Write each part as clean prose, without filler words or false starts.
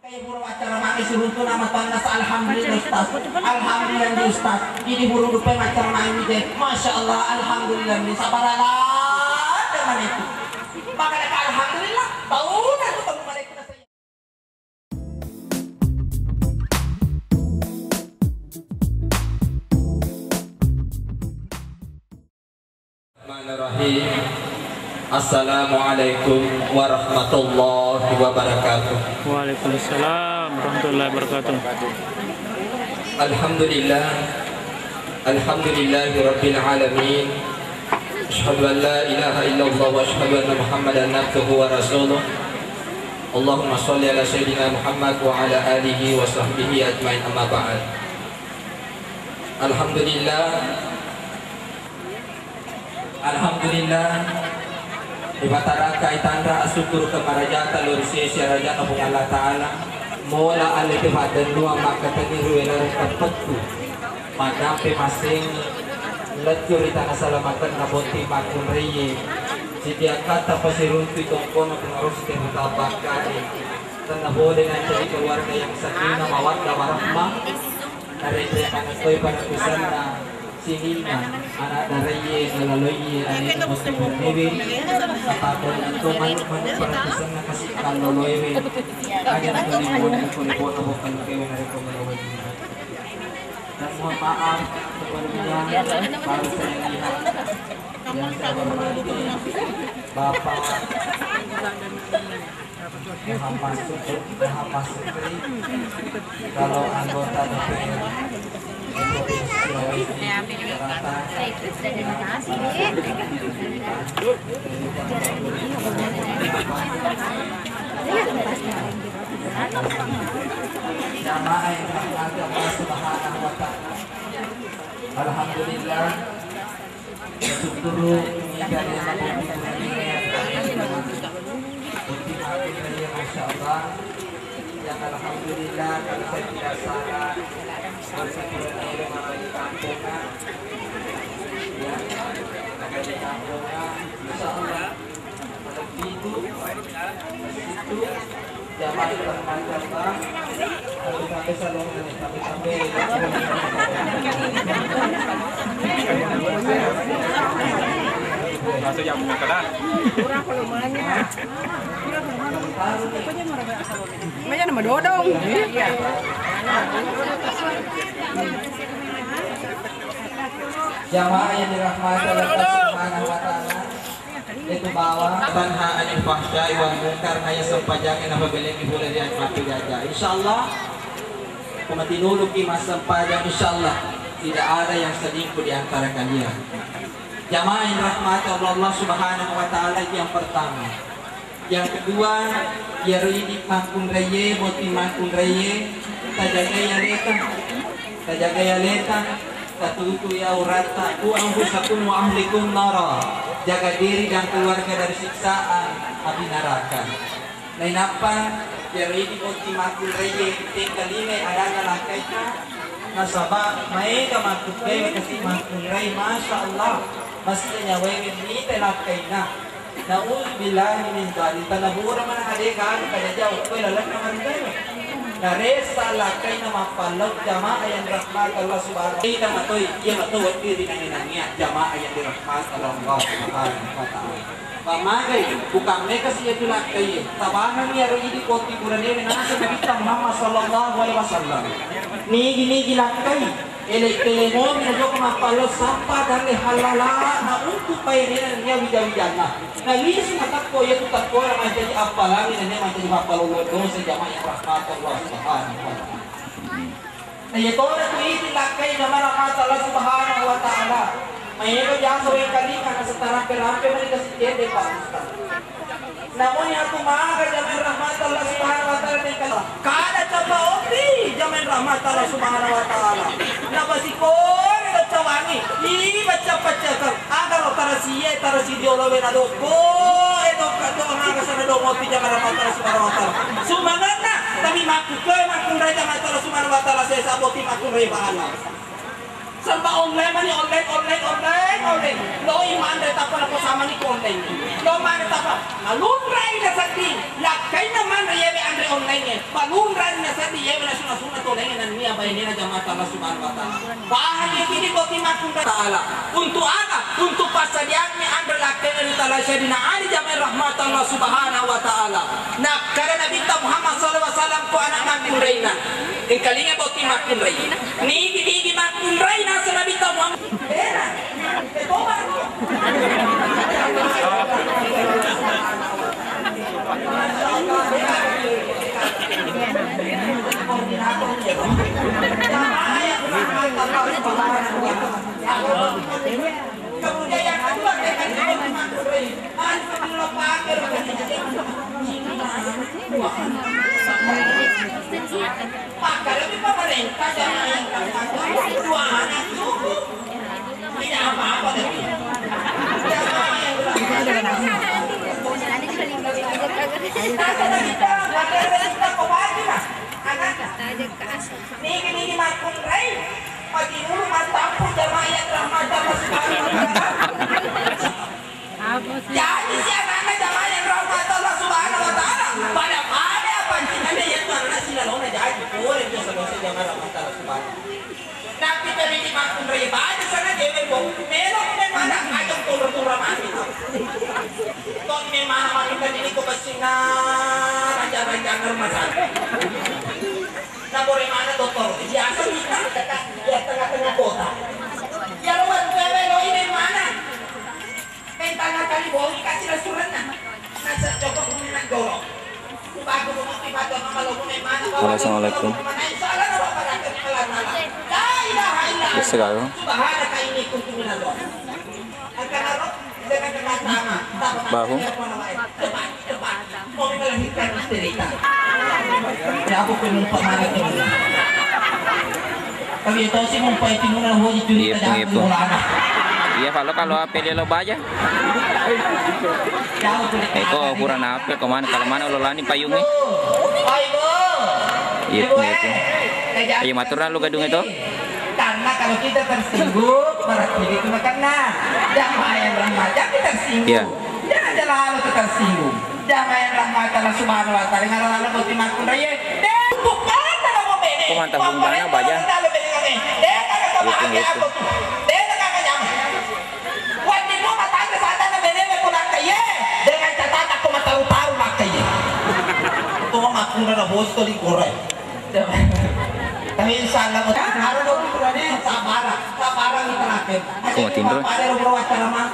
Kayak burung acara mangis runtuh nama tanah alhamdulillah Ustaz. Alhamdulillah di Ustaz. Ini burung rupai acara mangis deh. Masya Allah alhamdulillah nih sabaralah dengan itu. Makanya alhamdulillah tahu dah tu kamu mereka saya. Bismillahirrahmanirrahim. Assalamualaikum warahmatullahi wabarakatuh. Waalaikumsalam warahmatullahi wabarakatuh. Alhamdulillah. Alhamdulillahi rabbil alamin. Asyhadu an la ilaha illallah wa asyhadu anna Muhammadan abduhu wa rasuluh. Allahumma shalli ala sayyidina Muhammad wa ala alihi wa sahbihi ajmain, amma ba'd. Alhamdulillah. Alhamdulillah. Ibatara kaitandra asyukur kemarajata lurisi syaraja kabung Allah Ta'ala mola alih kepada dua maka tengiru elar kepetku madampe masing lecur itana salamatan naboti makun reye sidia kata pasiruntu itongkono pengaruh setiap tabakari tenabo dengan jadi keluarga yang sakinah mawaddah warahmah dari teriakan astoy pada kusana sihina anak dareye nalaloye anik mesti berdewi apapun itu peratusan nakasih kaloloyewe kaya kulibon bukan kewe mereka melawat dan mohon maaf sebelumnya baru saya lihat yang saya hormati Bapak Muhammad Sukri kalau anggota DPR jamaah yang dirahmati Allah Subhanahu wa Ta'ala. Alhamdulillah bersyukur menjadi Masya Allah yang alhamdulillah kalau saya tidak salah bersyukur di kampungan ya ada di kampungan Insya Allah itu jamaah bermanfaat kalau sampai salon sampai Rasa yang bukan kadang. Kurang volumenya. Namanya nama Dodong. Iya. Jamaah yang dirahmati Allah Subhanahu wa Ta'ala itu bawa tanha anil fahsya'i wal munkar hanya sempajangan apabila ibu lihat mati jaga. Insyaallah kumatinuluk ki mas sempajang insyaallah tidak ada yang selingkuh di antara kalian. Jamaah yang dirahmati Allah Subhanahu wa Ta'ala itu yang pertama. Yang kedua, ya ridik mangkun reye, boti mangkun reye, tajaga ya leta, tatutu ya urata, anfusakum wa ahlikum nara. Jaga diri dan keluarga dari siksaan api neraka. Lain apa? Ya ridik boti mangkun reye, tinggal ini adanya lakaita. Nasabah, mereka mangkun reye kasih mangkun reye, masya Allah. Maksudnya wewe ni telakaina. Nauzubillahi min dzalik. Tanabura man hadekan kada jauh ko lalat naman tayo. Naresa lakay na mapalog jamaah yang dirahmat Allah Subhanahu wa Ta'ala. Kita matoy, iya matuwag diri na ninangya jamaah yang dirahmat Allah Subhanahu wa Ta'ala. Pamagay, bukan mereka siya itu lakay. Tawanan niya roidi koti kurane na sa Nabi Muhammad sallallahu alaihi wasallam. Nigi lakay. Ele-telemo minadyo kumapalo sampa dari halala na untuk painin niya wida-widana. Nalis matakko ya tutakko na menjadi apalagi na niya menjadi mapaluludo sa jamaah yang rahmat Allah Subhanahu wa Ta'ala. Na ito na tuwiti lakay na maramat Allah Subhanahu wa Ta'ala. Mayroon diyan sa wing kalika na sa tarampe-rampe manikas iti Pak Ustaz. Namun yang aku maha jamin rahmat Allah Subhanahu wa Ta'ala dengan kata kada capaopi jamin rahmat Allah Subhanahu wa Ta'ala. Nabasikon bacawangi i baca-baca agar tarasi diolowe na doko edo kato nga sana do moti jamin rahmat Allah Subhanahu wa Ta'ala. Sumangana kami makun raja rahmat Allah Subhanahu wa Ta'ala saya saboti makun ray bahala. Sampai online mani online. Lo iman dari tapal ako sama ni online. Lo man tapal. Malunray na sa din. Lakay naman rayemi andre online. Malunray ini jamaah Allah Subhanahu wa taala. Bahagia kini bagi makhluk taala. Untuk apa? Untuk pasadiannya anda lakukan di taala syadina ali jamaah rahmat Allah Subhanahu wa taala. Nah, karena Nabi Muhammad sallallahu alaihi wasallam ko anak makhluk reina. Yang kalinya bagi makhluk reina. Ni makhluk reina sa Nabi Muhammad. Kemudian yang kedua maka lebih pemerintah jangan dua anak cukup tidak apa-apa ini makun rey pagi dulu matampun jamaah yang rahmat Allah Subhanahu wa taala. Jadi si anak-anak jamaah yang rahmat Allah Subhanahu wa taala pada apa cinanya yang mana sinalona jadi boleh dia sama jamaah rahmat Allah Subhanahu. Tapi tadi di makun rey baca sana dia memang mana ajak turun-turun mati. Ton memang manusia ini kebasinan raja-raja rumah sakit. Nah, bagaimana dokter? Biasa kita di tengah-tengah kota. Ya luar lo ini mana? Tengah kali bohong kasih restoran. Nasa coba kuminan dorong. Bago mo tibato ng malubong mana. Assalamualaikum. Bisa kayo? Subhana ka ini kung kuminado. Ang kanaro dengan tama. Baho. Cepat. Mau melahirkan cerita. Ya aku pengen pemahaman ini. Tapi itu sih mau pahit muna ho di cerita jangan mulana. Iya, kalau apel lo baja. Eko kurang apel kemana kalau mana ulolani payungnya. Itu. Ayo maturan lu gadung itu. Karena kalau kita tersinggung berarti itu kena. Jamaah yang remaja kita tersinggung. Iya. Jangan lalu kita tersinggung. Jamaah yang rahmat Allah Subhanahu wa taala ngalalan boti makun raya. Bukan kalau bene. Kok mantap bunganya baja. Itu. Dengan catatan aku tahu makanya. Itu makun na bos to di koray. Tapi insyaallah harus berani sabaran kita lakukan. Kok tindro? Pada berwacara mah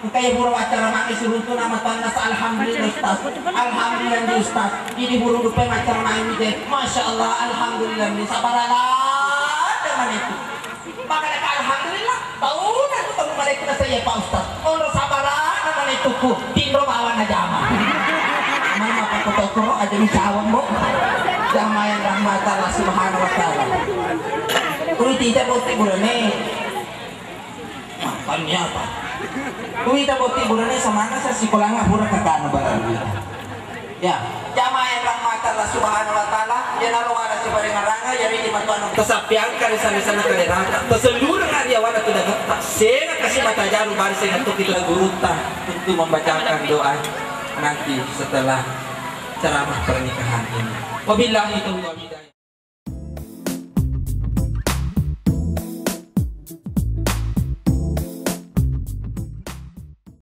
kayak berwacara mah disuruh tuh nama tanah alhamdulillah Ustaz. Alhamdulillah di Ustaz. Ini burung rupa macam mana ini deh. Masya Allah alhamdulillah ni sabaralah dengan itu. Maka alhamdulillah tahu kan ketemu mereka saya Pak Ustaz. Orang sabarah dengan itu ku tindro bawa najama. Mana apa ketokro aja ni cawang mo. Jamaah yang rahmat Allah Subhanahu wa taala. Kui tidak boti burane. Makannya apa? Kui tidak boti burane samana sa sekolah ngapura kakana barang. Ya, jamaah yang rahmat Allah Subhanahu wa taala, ya nalawara si parengaranga jadi di matuan kesapian kali sana kali rata. Seluruh karyawan itu dapat tak sega kasih mata jarum baris dengan untuk kita guru untuk membacakan doa nanti setelah ceramah pernikahan ini. Wabillahi taufiq wal hidayah.